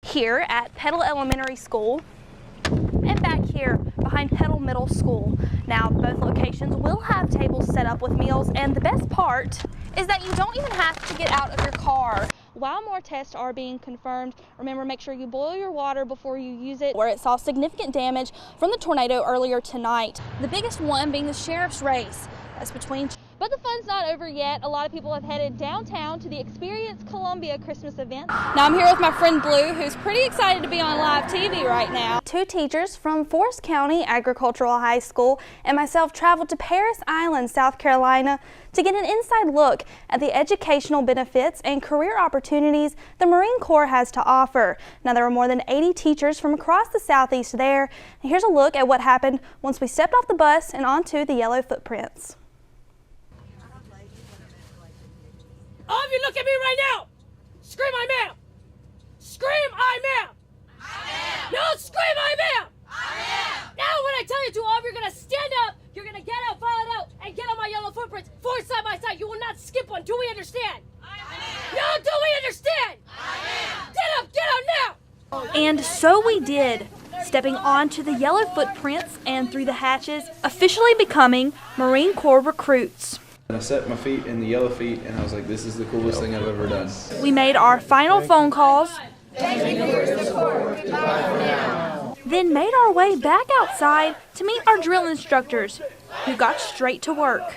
here at Petal Elementary School and back here behind Petal Middle School. Now, both locations will have tables set up with meals, and the best part is that you don't even have to get out of your car. While more tests are being confirmed, remember, make sure you boil your water before you use it, where it saw significant damage from the tornado earlier tonight. The biggest one being the sheriff's race. That's between. But the fun's not over yet. A lot of people have headed downtown to the Experience Columbia Christmas event. Now I'm here with my friend Blue, who's pretty excited to be on live TV right now. Two teachers from Forest County Agricultural High School and myself traveled to Parris Island, South Carolina to get an inside look at the educational benefits and career opportunities the Marine Corps has to offer. Now, there were more than 80 teachers from across the Southeast there. And here's a look at what happened once we stepped off the bus and onto the yellow footprints. All of you look at me right now! Scream, I'm am! Scream, I'm am! I am! No, scream, I'm am! I am! Now when I tell you to, all of you are gonna stand up, you're gonna get out, file it out, and get on my yellow footprints, 4 side by side. You will not skip one. Do we understand? I am! No, do we understand? I am! Get up now! And so we did, stepping onto the yellow footprints and through the hatches, officially becoming Marine Corps recruits. And I set my feet in the yellow feet, and I was like, this is the coolest thing I've ever done. We made our final phone calls, then made our way back outside to meet our drill instructors, who got straight to work.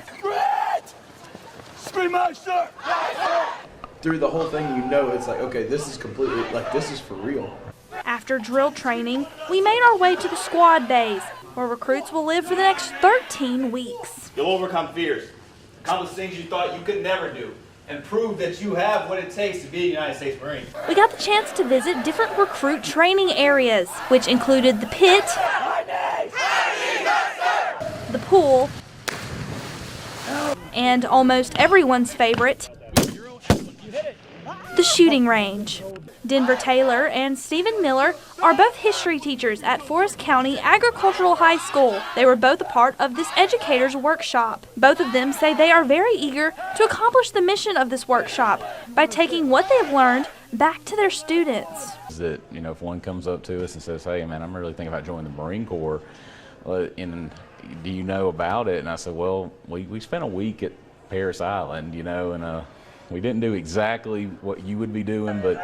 Through the whole thing, you know, it's like, okay, this is completely, like, this is for real. After drill training, we made our way to the squad base, where recruits will live for the next 13 weeks. You'll overcome fears, accomplish things you thought you could never do, and prove that you have what it takes to be a United States Marine. We got the chance to visit different recruit training areas, which included the pit, the pool, and almost everyone's favorite, the shooting range. Denver Taylor and Stephen Miller are both history teachers at Forest County Agricultural High School. They were both a part of this educator's workshop. Both of them say they are very eager to accomplish the mission of this workshop by taking what they have learned back to their students. That, you know, if one comes up to us and says, hey man, I'm really thinking about joining the Marine Corps, and do you know about it? And I said, well, we spent a week at Parris Island, you know, and we didn't do exactly what you would be doing, but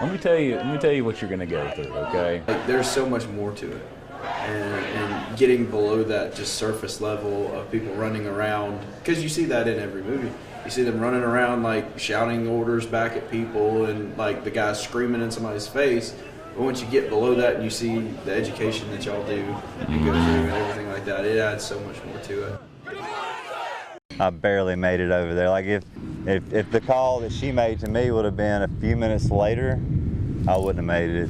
let me tell you what you're going to go through, okay? Like, there's so much more to it, and getting below that just surface level of people running around, because you see that in every movie. You see them running around like shouting orders back at people, and like the guy screaming in somebody's face. But once you get below that and you see the education that y'all do and go through and everything like that, it adds so much more to it. I barely made it over there. Like if the call that she made to me would have been a few minutes later, I wouldn't have made it.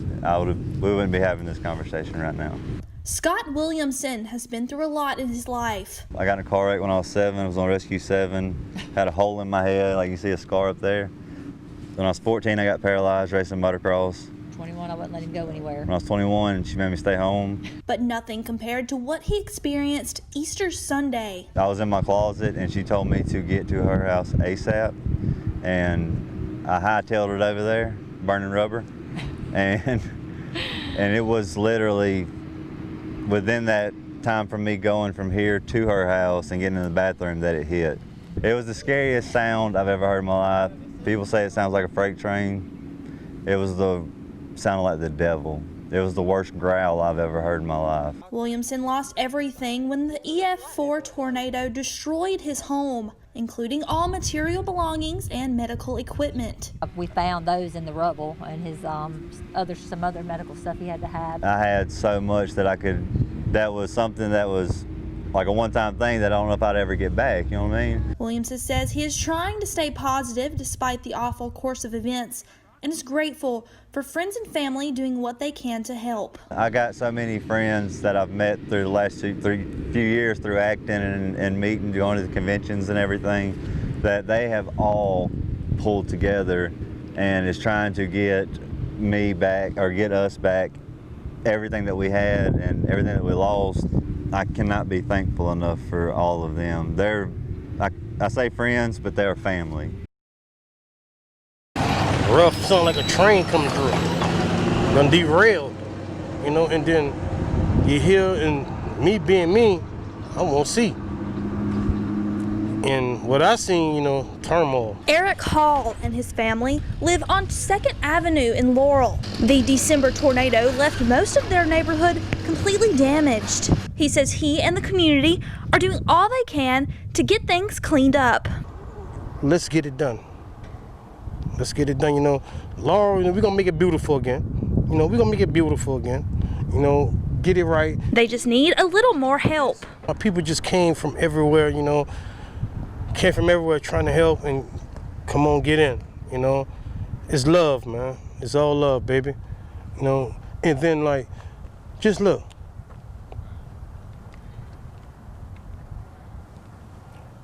We wouldn't be having this conversation right now. Scott Williamson has been through a lot in his life. I got in a car wreck when I was 7. I was on Rescue 7. Had a hole in my head, like you see a scar up there. When I was 14, I got paralyzed racing motocross. 21, I wouldn't let him go anywhere. When I was 21, she made me stay home. But nothing compared to what he experienced Easter Sunday. I was in my closet and she told me to get to her house ASAP, and I hightailed it over there, burning rubber, and it was literally within that time from me going from here to her house and getting in the bathroom that it hit. It was the scariest sound I've ever heard in my life. People say it sounds like a freight train. It sounded like the devil. It was the worst growl I've ever heard in my life. Williamson lost everything when the EF4 tornado destroyed his home, including all material belongings and medical equipment. We found those in the rubble and his some other medical stuff he had to have. I had so much that was something that was like a one-time thing that I don't know if I'd ever get back, you know what I mean? Williamson says he is trying to stay positive despite the awful course of events, and is grateful for friends and family doing what they can to help. I got so many friends that I've met through the last few years through acting and meeting, going to the conventions and everything, that they have all pulled together and is trying to get me back, or get us back, everything that we had and everything that we lost. I cannot be thankful enough for all of them. I say friends, but they're family. Rough, sound like a train coming through. done derailed, you know, and then you hear, and me being me, I won't see. And what I seen, you know, turmoil. Eric Hall and his family live on 2nd Avenue in Laurel. The December tornado left most of their neighborhood completely damaged. He says he and the community are doing all they can to get things cleaned up. Let's get it done. Let's get it done, you know. Laurel, you know, we're gonna make it beautiful again. You know, we're gonna make it beautiful again. You know, get it right. They just need a little more help. People just came from everywhere, you know. Came from everywhere trying to help, and come on, get in, you know. It's love, man. It's all love, baby. You know, and then, like, just look.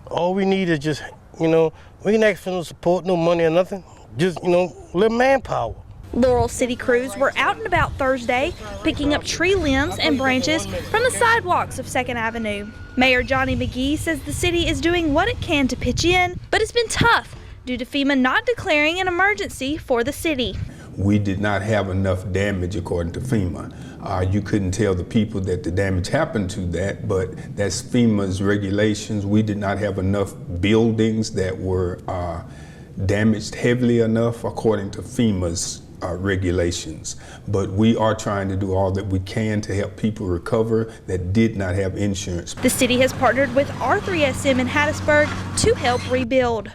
All we need is just, you know, we can ask for no support, no money or nothing. Just, you know, a little manpower. Laurel City crews were out and about Thursday, picking up tree limbs and branches from the sidewalks of 2nd Avenue. Mayor Johnny McGee says the city is doing what it can to pitch in, but it's been tough due to FEMA not declaring an emergency for the city. We did not have enough damage according to FEMA. You couldn't tell the people that the damage happened to that, but that's FEMA's regulations. We did not have enough buildings that were damaged heavily enough according to FEMA's regulations. But we are trying to do all that we can to help people recover that did not have insurance. The city has partnered with R3SM in Hattiesburg to help rebuild.